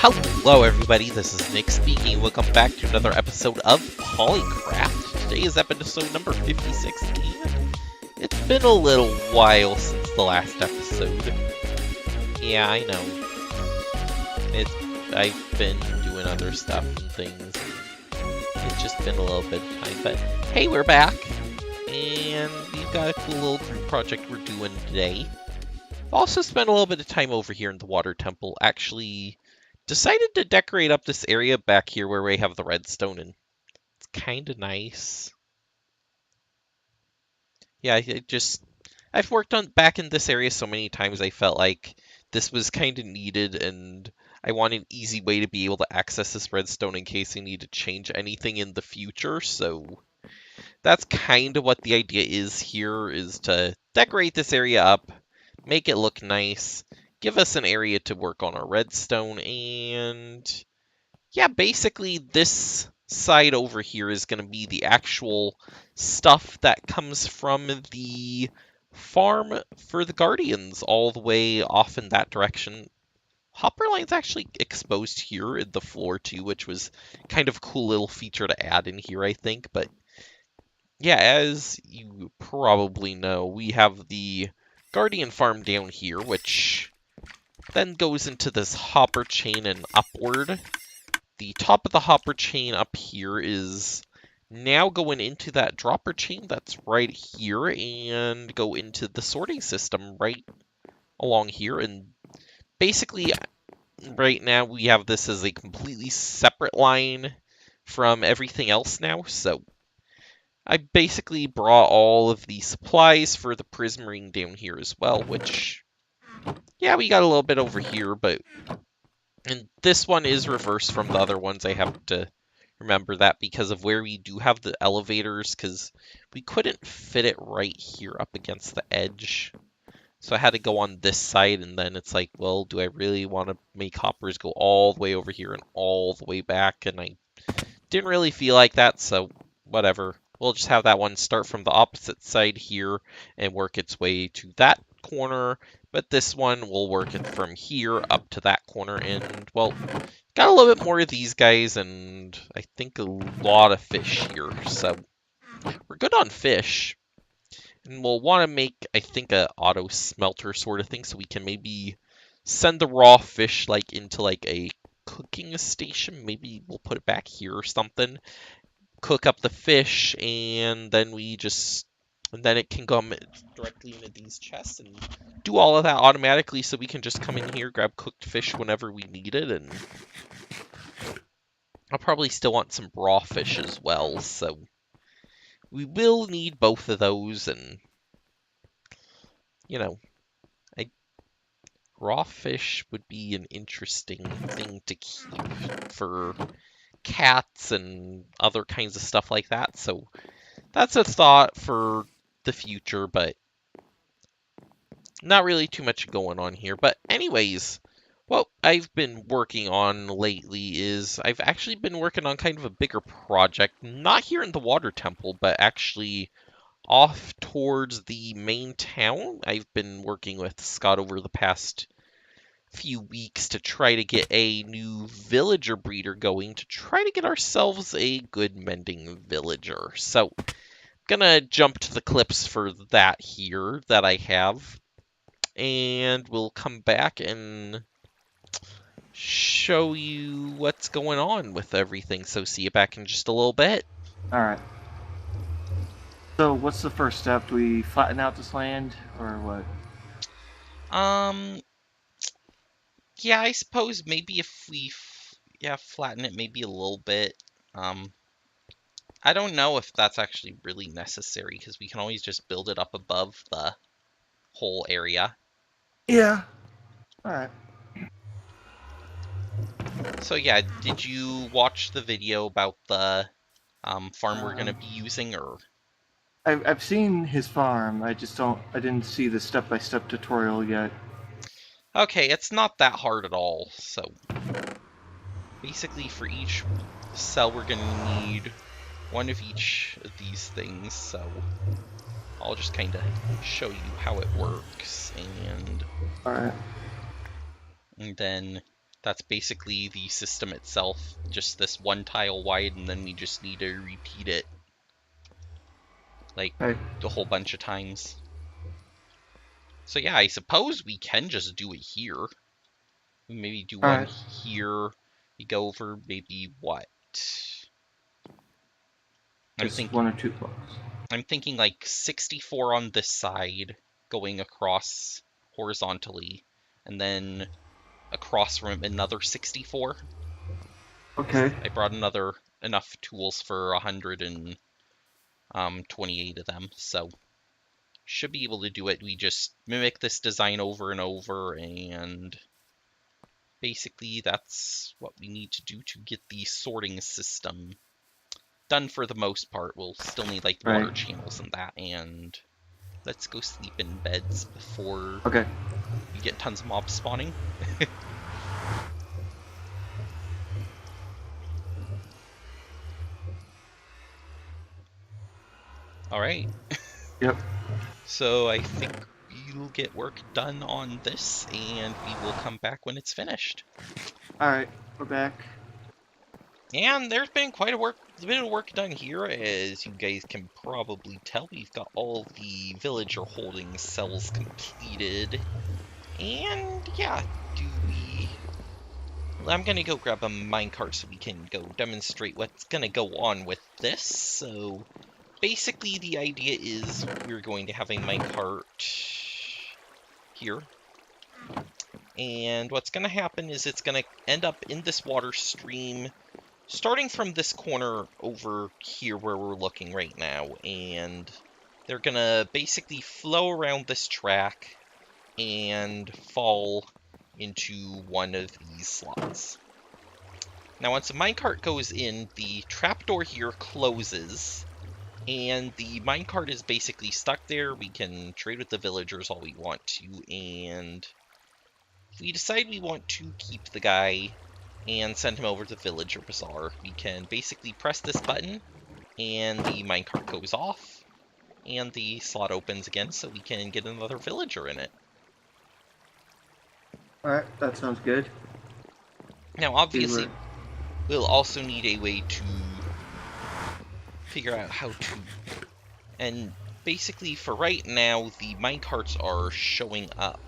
Hello everybody, this is Nick speaking. Welcome back to another episode of PolyCraft. Today is episode number 56, and it's been a little while since the last episode. Yeah, I know. I've been doing other stuff and things, and it's just been a little bit of time, but hey, we're back! And we've got a cool little group project we're doing today. Also spent a little bit of time over here in the water temple, actually decided to decorate up this area back here where we have the redstone, and it's kind of nice. Yeah, I've worked on back in this area so many times I felt like this was kind of needed, and I want an easy way to be able to access this redstone in case I need to change anything in the future, so that's kind of what the idea is here, is to decorate this area up, make it look nice, give us an area to work on our redstone, and yeah, basically this side over here is going to be the actual stuff that comes from the farm for the Guardians all the way off in that direction. Hopper line's actually exposed here in the floor too, which was kind of a cool little feature to add in here, I think. But yeah, as you probably know, we have the Guardian farm down here, which then goes into this hopper chain and upward. The top of the hopper chain up here is now going into that dropper chain that's right here and go into the sorting system right along here. And basically, right now we have this as a completely separate line from everything else now. So I basically brought all of the supplies for the prismarine down here as well, which, yeah, we got a little bit over here, but and this one is reversed from the other ones. I have to remember that because of where we do have the elevators, because we couldn't fit it right here up against the edge. So I had to go on this side, and then it's like, well, do I really want to make hoppers go all the way over here and all the way back? And I didn't really feel like that, so whatever. We'll just have that one start from the opposite side here and work its way to that corner, but this one will work it from here up to that corner. And, well, got a little bit more of these guys, and I think a lot of fish here, so we're good on fish. And we'll want to make, I think, a auto smelter sort of thing, so we can maybe send the raw fish like into like a cooking station. Maybe we'll put it back here or something. Cook up the fish, and then then it can come directly into these chests and do all of that automatically, so we can just come in here, grab cooked fish whenever we need it. And I'll probably still want some raw fish as well, so we will need both of those. And you know, raw fish would be an interesting thing to keep for cats and other kinds of stuff like that, so that's a thought for the future, but not really too much going on here. But anyways, what I've been working on lately is I've actually been working on kind of a bigger project, not here in the water temple, but actually off towards the main town. I've been working with Scott over the past few weeks to try to get a new villager breeder going, to try to get ourselves a good mending villager. So I'm gonna jump to the clips for that here that I have, and we'll come back and show you what's going on with everything. So see you back in just a little bit. Alright. So what's the first step? Do we flatten out this land, or what? Yeah, I suppose maybe if we flatten it maybe a little bit. I don't know if that's actually really necessary, because we can always just build it up above the whole area. Yeah. Alright. So yeah, did you watch the video about the farm we're going to be using, or? I've seen his farm, I didn't see the step-by-step tutorial yet. Okay, it's not that hard at all. So basically for each cell we're going to need one of each of these things, so I'll just kind of show you how it works. And Alright. then That's basically the system itself, just this one tile wide, and then we just need to repeat it like Okay. a whole bunch of times. So yeah, I suppose we can just do it here. Maybe do one Alright. here. We go over maybe what? I'm Just thinking 1 or 2 blocks. I'm thinking like 64 on this side, going across horizontally, and then across from another 64. Okay. I brought enough tools for 128 of them, so should be able to do it. We just mimic this design over and over, and basically that's what we need to do to get the sorting system done for the most part. We'll still need like water Right. channels and that, and let's go sleep in beds before Okay. we get tons of mobs spawning. Alright, Yep. so I think we'll get work done on this, and we will come back when it's finished. Alright, we're back. And there's been quite a bit of work done here, as you guys can probably tell. We've got all the villager holding cells completed. And yeah, I'm gonna go grab a minecart so we can go demonstrate what's gonna go on with this. So basically the idea is we're going to have a minecart here. And what's gonna happen is it's gonna end up in this water stream, starting from this corner over here where we're looking right now, and they're gonna basically flow around this track and fall into one of these slots. Now once the minecart goes in, the trapdoor here closes, and the minecart is basically stuck there. We can trade with the villagers all we want to, and if we decide we want to keep the guy and send him over to the villager bazaar, we can basically press this button and the minecart goes off and the slot opens again so we can get another villager in it. Alright, that sounds good. Now obviously we'll also need a way to figure out how to, and basically for right now the minecarts are showing up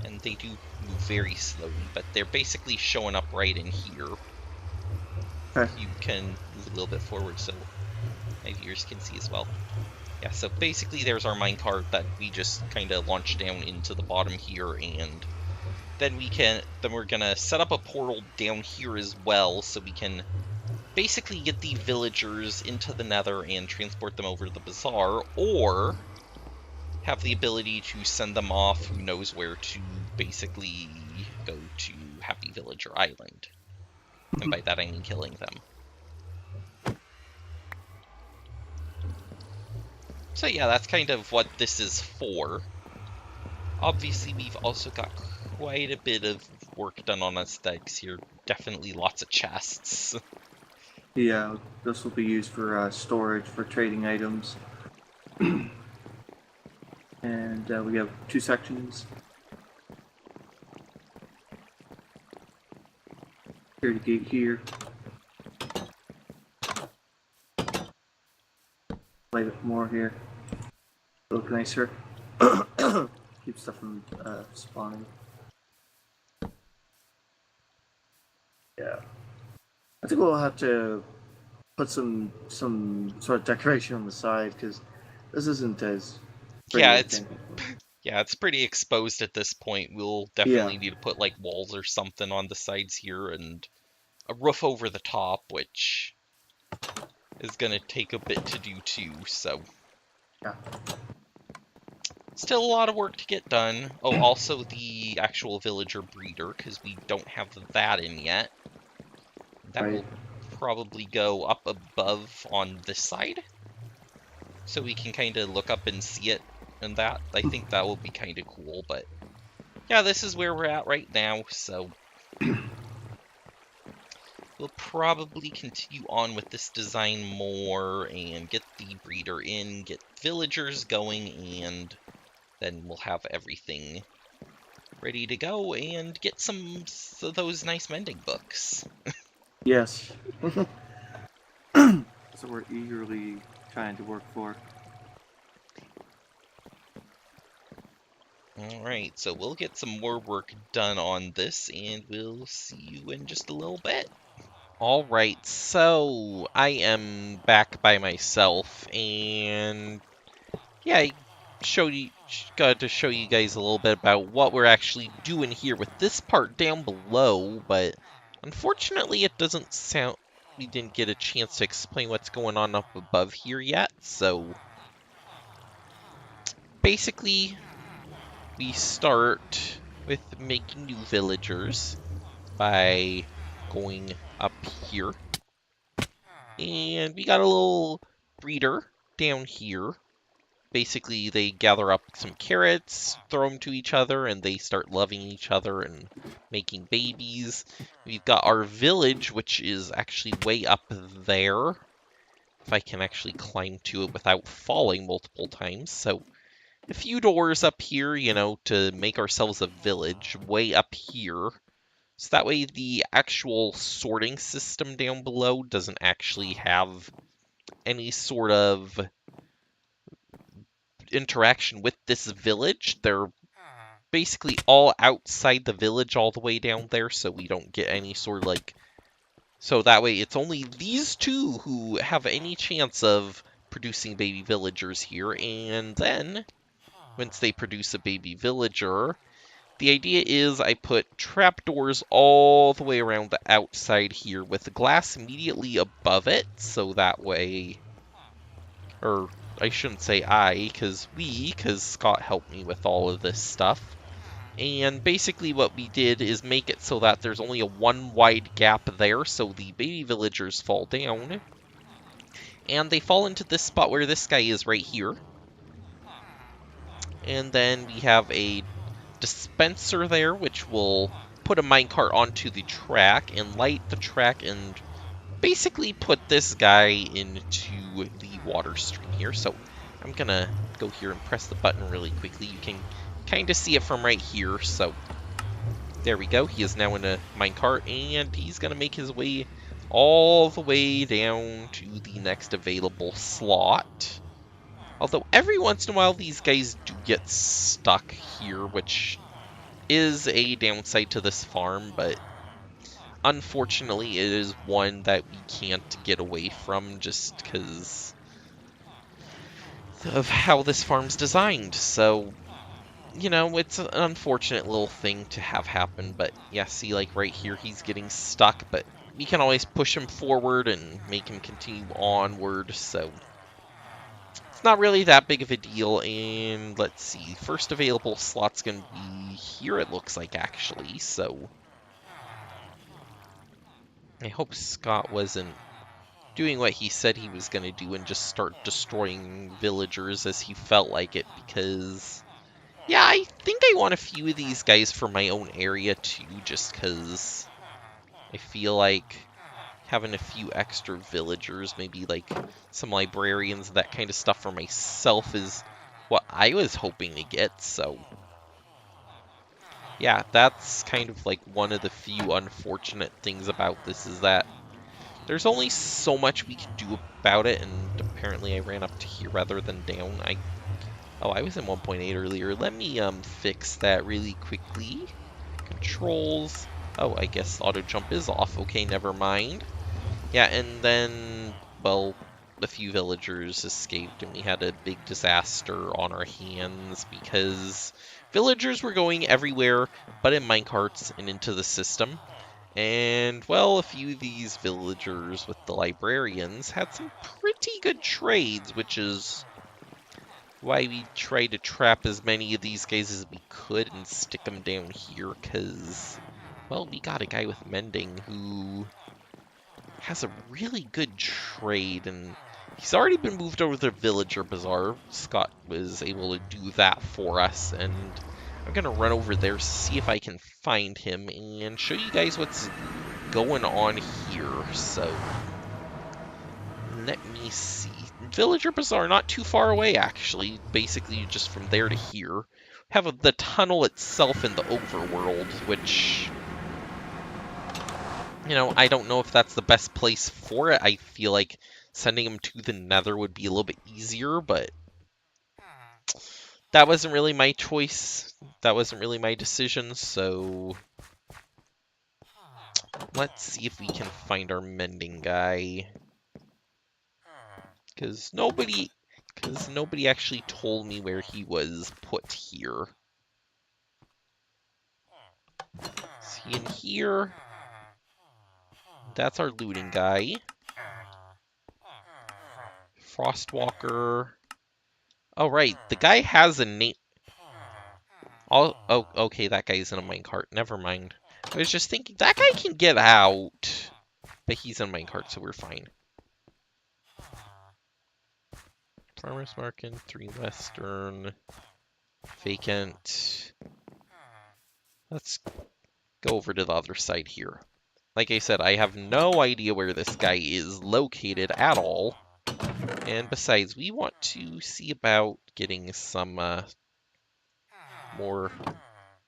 and they do move very slowly, but they're basically showing up right in here. Okay. You can move a little bit forward so my viewers can see as well. Yeah, so basically there's our minecart that we just kind of launch down into the bottom here, and then we're gonna set up a portal down here as well so we can basically get the villagers into the nether and transport them over to the bazaar, or have the ability to send them off who knows where to basically go to Happy Villager Island. And by that I mean killing them. So yeah, that's kind of what this is for. Obviously we've also got quite a bit of work done on aesthetics here. Definitely lots of chests. Yeah, this will be used for storage for trading items. And we have 2 sections. Security gate here. Light up more here. Look nicer. Keep stuff from spawning. Yeah. I think we'll have to put some sort of decoration on the side because this isn't as pretty Yeah, as it's before. yeah, it's pretty exposed at this point. We'll definitely need to put like walls or something on the sides here and a roof over the top, which is gonna take a bit to do too, so. Yeah. Still a lot of work to get done. Oh, also the actual villager breeder, because we don't have that in yet. That will probably go up above on this side, so we can kind of look up and see it, and that, I think that will be kind of cool, but yeah, this is where we're at right now, so we'll probably continue on with this design more and get the breeder in, get villagers going, and then we'll have everything ready to go and get some of those nice mending books. Yes. So we're eagerly trying to work for. Alright, so we'll get some more work done on this, and we'll see you in just a little bit. Alright, so I am back by myself, and yeah, I got to show you guys a little bit about what we're actually doing here with this part down below, but unfortunately it doesn't sound, we didn't get a chance to explain what's going on up above here yet, so basically we start with making new villagers by going up here, and we got a little breeder down here. Basically, they gather up some carrots, throw them to each other, and they start loving each other and making babies. We've got our village, which is actually way up there. If I can actually climb to it without falling multiple times. So, a few doors up here, to make ourselves a village way up here. So that way the actual sorting system down below doesn't actually have any sort of interaction with this village. They're basically all outside the village all the way down there, so we don't get any sort of so that way it's only these two who have any chance of producing baby villagers here, and then once they produce a baby villager, the idea is I put trapdoors all the way around the outside here with the glass immediately above it, so that way, or I shouldn't say because Scott helped me with all of this stuff. And basically what we did is make it so that there's only a one wide gap there, so the baby villagers fall down. And they fall into this spot where this guy is right here. And then we have a dispenser there, which will put a minecart onto the track and light the track and basically put this guy into the water stream here. So I'm gonna go here and press the button really quickly. You can kind of see it from right here. So there we go. He is now in a minecart, and he's gonna make his way all the way down to the next available slot. Although every once in a while these guys do get stuck here, which is a downside to this farm, but unfortunately it is one that we can't get away from just because of how this farm's designed. So, it's an unfortunate little thing to have happen, but yeah, see, like right here, he's getting stuck, but we can always push him forward and make him continue onward, so it's not really that big of a deal. And let's see, first available slot's gonna be here, it looks like, actually, so I hope Scott wasn't doing what he said he was gonna do and just start destroying villagers as he felt like it, because yeah, I think I want a few of these guys for my own area too, just because I feel like having a few extra villagers, maybe like some librarians, that kind of stuff for myself is what I was hoping to get, so yeah, that's kind of like one of the few unfortunate things about this is that there's only so much we can do about it, and apparently I ran up to here rather than down. Oh, I was in 1.8 earlier. Let me fix that really quickly. Controls. Oh, I guess auto jump is off. Okay, never mind. Yeah, and then, well, a few villagers escaped, and we had a big disaster on our hands because villagers were going everywhere but in minecarts and into the system. And, well, a few of these villagers with the librarians had some pretty good trades, which is why we tried to trap as many of these guys as we could and stick them down here, because, well, we got a guy with mending who has a really good trade, and he's already been moved over to Villager Bazaar. Scott was able to do that for us, and I'm going to run over there, see if I can find him, and show you guys what's going on here. So, let me see. Villager Bazaar, not too far away, actually. Basically, just from there to here. have the tunnel itself in the overworld, which, I don't know if that's the best place for it. I feel like sending him to the Nether would be a little bit easier, but that wasn't really my choice. That wasn't really my decision, so let's see if we can find our mending guy. Because nobody actually told me where he was put here. Is he in here? That's our looting guy. Frostwalker. Oh, right. The guy has a name. Oh, okay, that guy's in a minecart. Never mind. I was just thinking, that guy can get out. But he's in a minecart, so we're fine. Farmer's Market, 3 Western. Vacant. Let's go over to the other side here. Like I said, I have no idea where this guy is located at all. And besides, we want to see about getting some more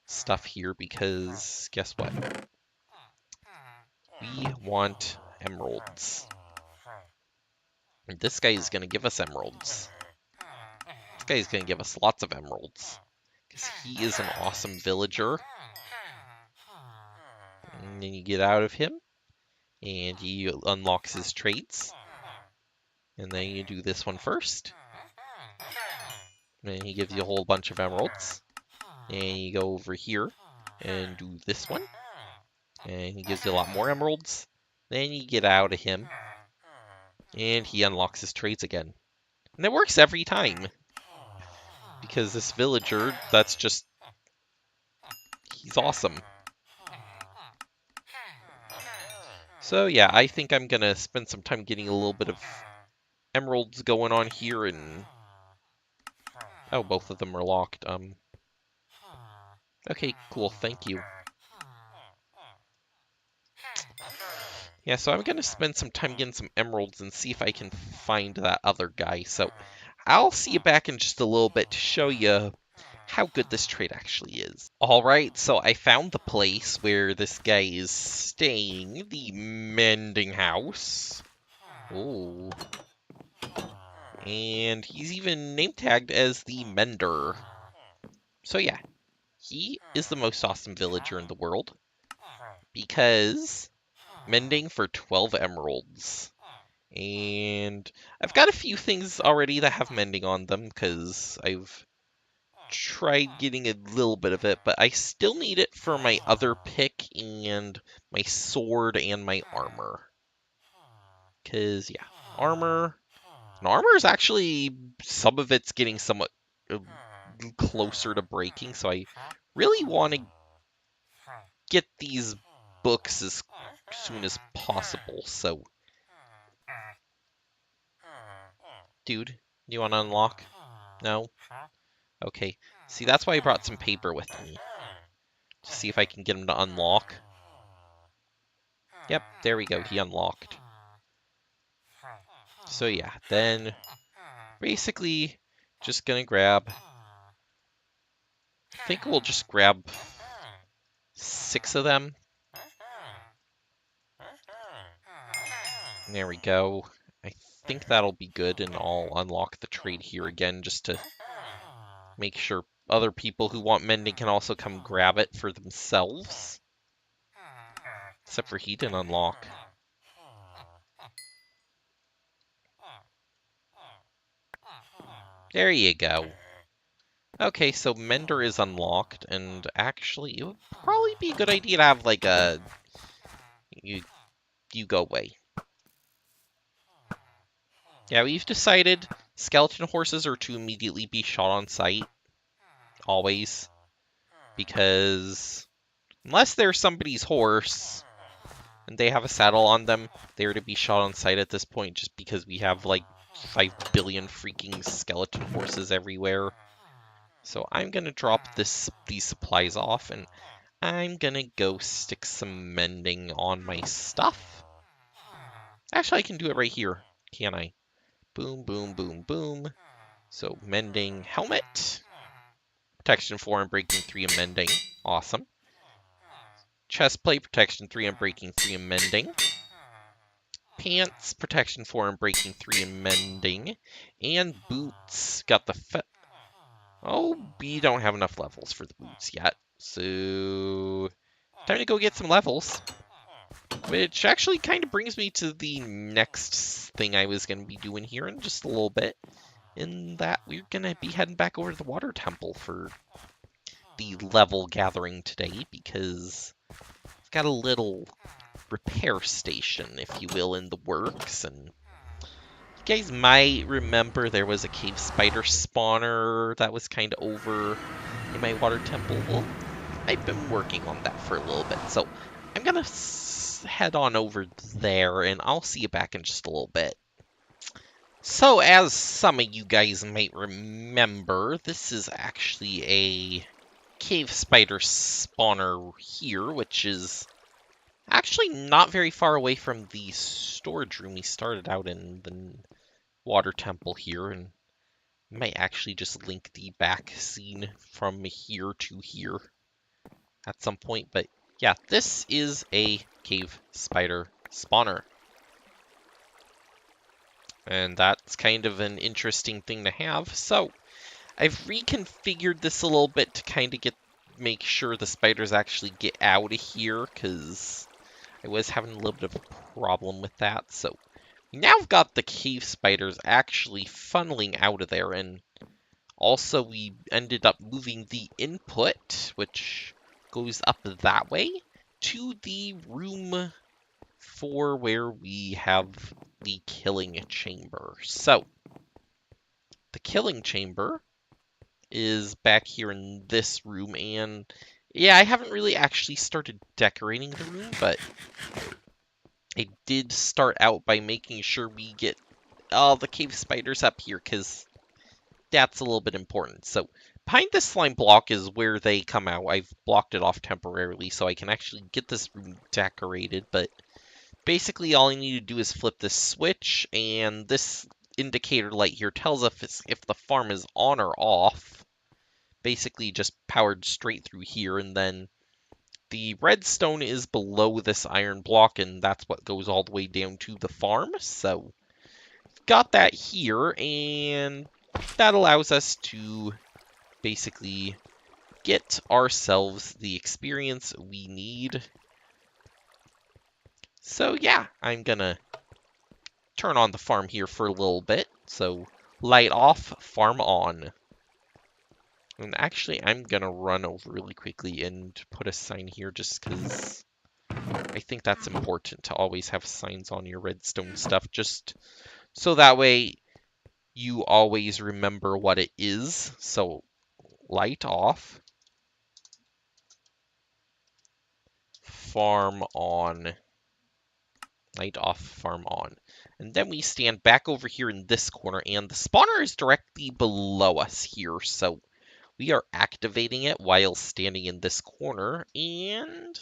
stuff here because guess what? We want emeralds. And this guy is going to give us emeralds. This guy is going to give us lots of emeralds because he is an awesome villager. And then you get out of him and he unlocks his traits. And then you do this one first. And he gives you a whole bunch of emeralds. And you go over here and do this one. And he gives you a lot more emeralds. Then you get out of him. And he unlocks his traits again. And it works every time. Because this villager, he's awesome. So yeah, I think I'm gonna spend some time getting a little bit of emeralds going on here and... Oh, both of them are locked. Okay, cool, thank you. Yeah, so I'm gonna spend some time getting some emeralds and see if I can find that other guy. So I'll see you back in just a little bit to show you how good this trade actually is. Alright, so I found the place where this guy is staying, the mending house. Ooh. And he's even name tagged as the Mender. So yeah, he is the most awesome villager in the world because mending for 12 emeralds. And I've got a few things already that have mending on them because I've tried getting a little bit of it, but I still need it for my other pick and my sword and my armor. Because, yeah, armor. And armor is actually, some of it's getting somewhat closer to breaking, so I really want to get these books as soon as possible, so... Dude, you want to unlock? No? Okay. See, that's why I brought some paper with me. To see if I can get him to unlock. Yep, there we go. He unlocked. So yeah, then basically just gonna grab... I think we'll just grab 6 of them. There we go. I think that'll be good, and I'll unlock the trade here again just to make sure other people who want mending can also come grab it for themselves. Except for he didn't unlock. There you go. Okay, so Mender is unlocked, and actually, it would probably be a good idea to have, like, a... You go away. Yeah, we've decided skeleton horses are to immediately be shot on sight. Always. Because unless they're somebody's horse, and they have a saddle on them, they're to be shot on sight at this point, just because we have, like, 5 billion freaking skeleton horses everywhere. So I'm gonna drop these supplies off, and I'm gonna go stick some mending on my stuff. Actually, I can do it right here, can't I? Boom, boom, boom, boom. So, mending helmet. protection 4 and breaking 3 and mending. Awesome. Chest plate, protection 3 and breaking 3 and mending. Pants, protection 4 and breaking 3 and mending. And boots, got the oh, we don't have enough levels for the boots yet. So, time to go get some levels. Which actually kind of brings me to the next thing I was going to be doing here in just a little bit. In that we're going to be heading back over to the water temple for the level gathering today, because I've got a little repair station, if you will, in the works. And you guys might remember there was a cave spider spawner that was kind of over in my water temple. Well, I've been working on that for a little bit, so I'm going to head on over there, and I'll see you back in just a little bit. So, as some of you guys might remember, this is actually a cave spider spawner here, which is actually not very far away from the storage room we started out in the water temple here, and might actually just link the back scene from here to here at some point. But yeah, this is a cave spider spawner. And that's kind of an interesting thing to have. So I've reconfigured this a little bit to kind of make sure the spiders actually get out of here, because I was having a little bit of a problem with that. So now I've got the cave spiders actually funneling out of there, and also we ended up moving the input, which goes up that way, to the room for where we have the killing chamber. So the killing chamber is back here in this room, and yeah, I haven't really actually started decorating the room, but I did start out by making sure we get all the cave spiders up here, because that's a little bit important. So behind this slime block is where they come out. I've blocked it off temporarily so I can actually get this room decorated, but basically all I need to do is flip this switch, and this indicator light here tells us if the farm is on or off. Basically just powered straight through here, and then the redstone is below this iron block, and that's what goes all the way down to the farm. So got that here, and that allows us to basically get ourselves the experience we need. So yeah, I'm gonna turn on the farm here for a little bit. So light off, farm on. And actually, I'm gonna run over really quickly and put a sign here, just because I think that's important to always have signs on your redstone stuff, just so that way you always remember what it is. So light off, farm on. Light off, farm on. And then we stand back over here in this corner, and the spawner is directly below us here, so we are activating it while standing in this corner, and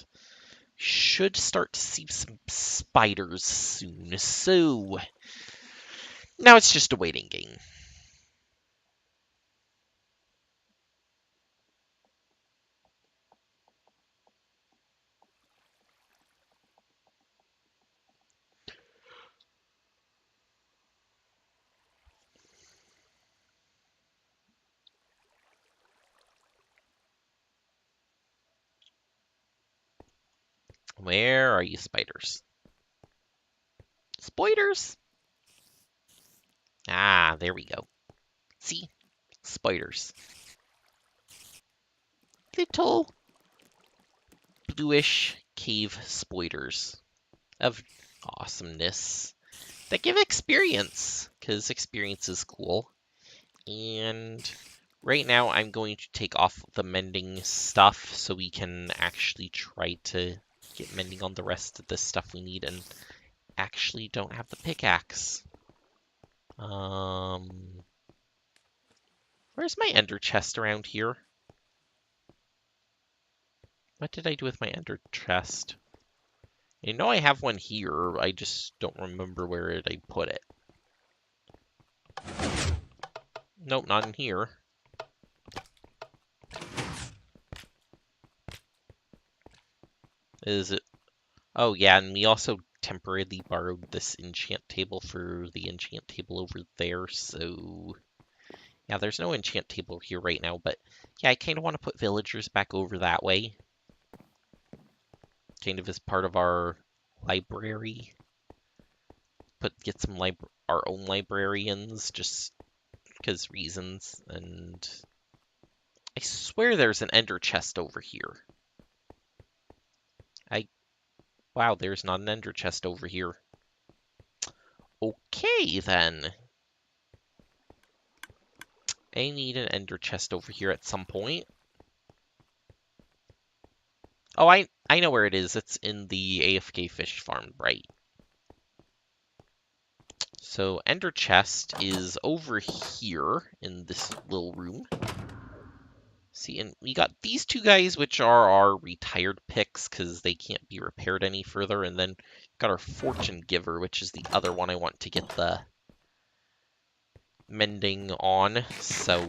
should start to see some spiders soon. So now it's just a waiting game. Where are you, spiders? Spiders? Ah, there we go. See? Spiders. Little bluish cave spiders of awesomeness that give experience, because experience is cool. And right now I'm going to take off the mending stuff so we can actually try to get mending on the rest of the stuff we need, and actually don't have the pickaxe. Where's my ender chest around here? What did I do with my ender chest? I know I have one here, I just don't remember where I put it. Nope, not in here. Is it? Oh, yeah, and we also temporarily borrowed this enchant table for the enchant table over there, so... Yeah, there's no enchant table here right now, but yeah, I kind of want to put villagers back over that way. Kind of as part of our library. Get some our own librarians, just because reasons, and... I swear there's an ender chest over here. Wow, there's not an ender chest over here. Okay, then. I need an ender chest over here at some point. Oh, I know where it is. It's in the AFK fish farm, right? So ender chest is over here in this little room. See, and we got these two guys, which are our retired picks because they can't be repaired any further. And then got our fortune giver, which is the other one I want to get the mending on. So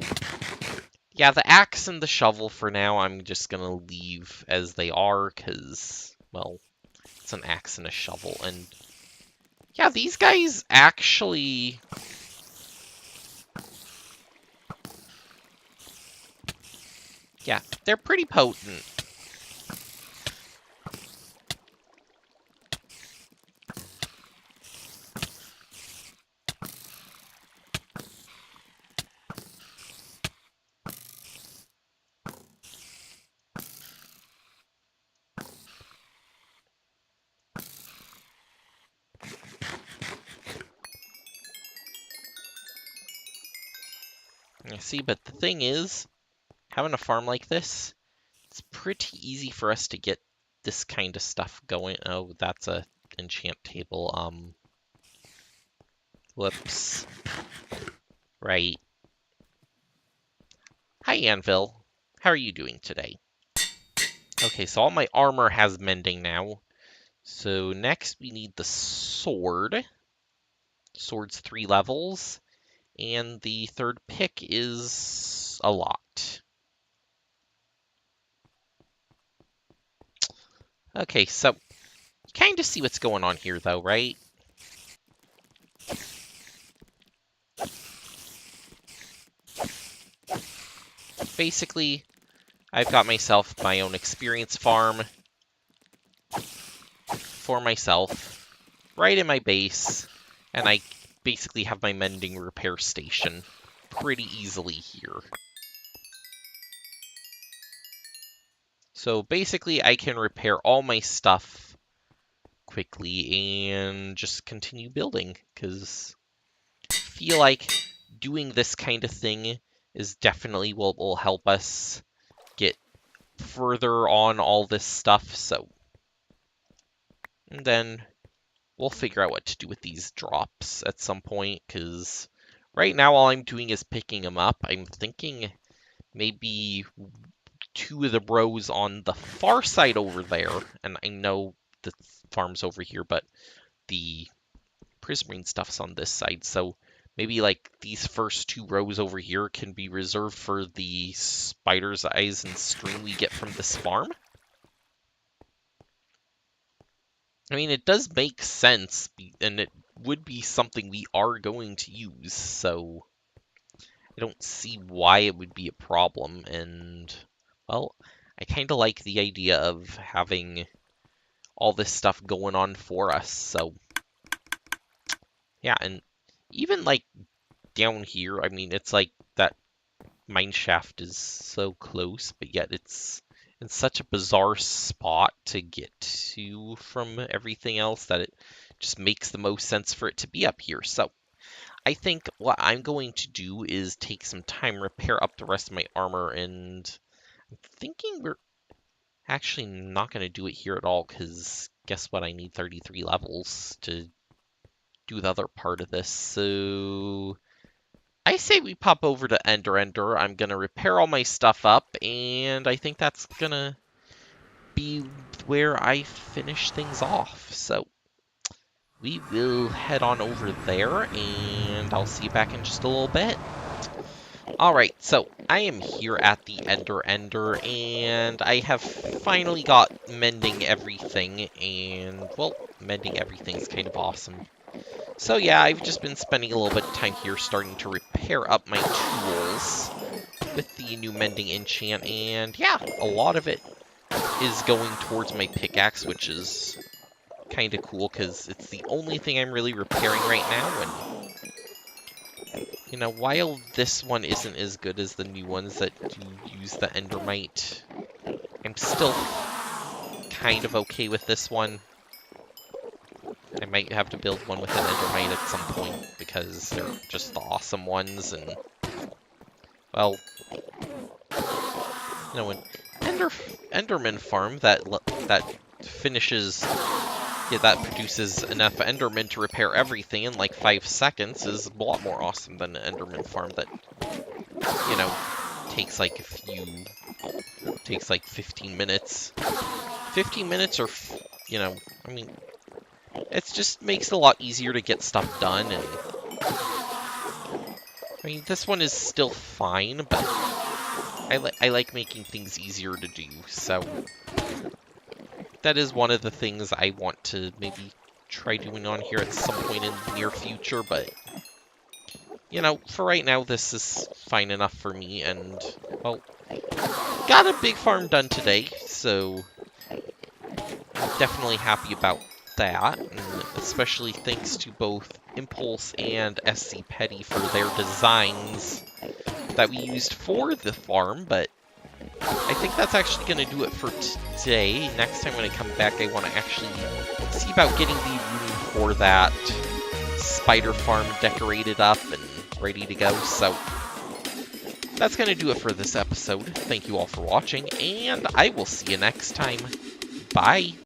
yeah, the axe and the shovel for now, I'm just gonna leave as they are, because, well, it's an axe and a shovel. And yeah, these guys actually... Yeah, they're pretty potent. You see, but the thing is, having a farm like this, it's pretty easy for us to get this kind of stuff going. Oh, that's a enchant table. Whoops. Right. Hi, Anvil. How are you doing today? Okay, so all my armor has mending now. So next we need the sword. Sword's 3 levels. And the third pick is a lot. Okay, so you kind of see what's going on here, though, right? Basically, I've got myself my own experience farm for myself, right in my base, and I basically have my mending repair station pretty easily here. So basically, I can repair all my stuff quickly and just continue building, because I feel like doing this kind of thing is definitely what will help us get further on all this stuff, so... And then we'll figure out what to do with these drops at some point, because right now all I'm doing is picking them up. I'm thinking maybe 2 of the rows on the far side over there, and I know the farm's over here, but the prismarine stuff's on this side, so maybe like these first 2 rows over here can be reserved for the spider's eyes and string we get from this farm. I mean, it does make sense, and it would be something we are going to use, so I don't see why it would be a problem, and, well, I kind of like the idea of having all this stuff going on for us, so, yeah, and even, like, down here, I mean, it's like that mine shaft is so close, but yet it's in such a bizarre spot to get to from everything else that it just makes the most sense for it to be up here. So I think what I'm going to do is take some time, repair up the rest of my armor, and I'm thinking we're actually not going to do it here at all, because guess what? I need 33 levels to do the other part of this. So I say we pop over to Ender. I'm going to repair all my stuff up, and I think that's going to be where I finish things off. So we will head on over there, and I'll see you back in just a little bit. Alright, so I am here at the Ender, and I have finally got mending everything, and, well, mending everything's kind of awesome. So yeah, I've just been spending a little bit of time here starting to repair up my tools with the new mending enchant, and yeah, a lot of it is going towards my pickaxe, which is kind of cool, because it's the only thing I'm really repairing right now, and, you know, while this one isn't as good as the new ones that do use the Endermite, I'm still kind of okay with this one. I might have to build one with an Endermite at some point, because they're just the awesome ones, and, well, you know, an Enderman farm that finishes, yeah, that produces enough Endermen to repair everything in like 5 seconds is a lot more awesome than an Enderman farm that, you know, takes like 15 minutes. 15 minutes or, you know, I mean, it just makes it a lot easier to get stuff done, and I mean, this one is still fine, but I like making things easier to do, so that is one of the things I want to maybe try doing on here at some point in the near future, but, you know, for right now, this is fine enough for me, and, well, got a big farm done today, so I'm definitely happy about that, and especially thanks to both Impulse and SC Petty for their designs that we used for the farm, but I think that's actually going to do it for today. Next time when I come back, I want to actually see about getting the room for that spider farm decorated up and ready to go, so that's going to do it for this episode. Thank you all for watching, and I will see you next time. Bye!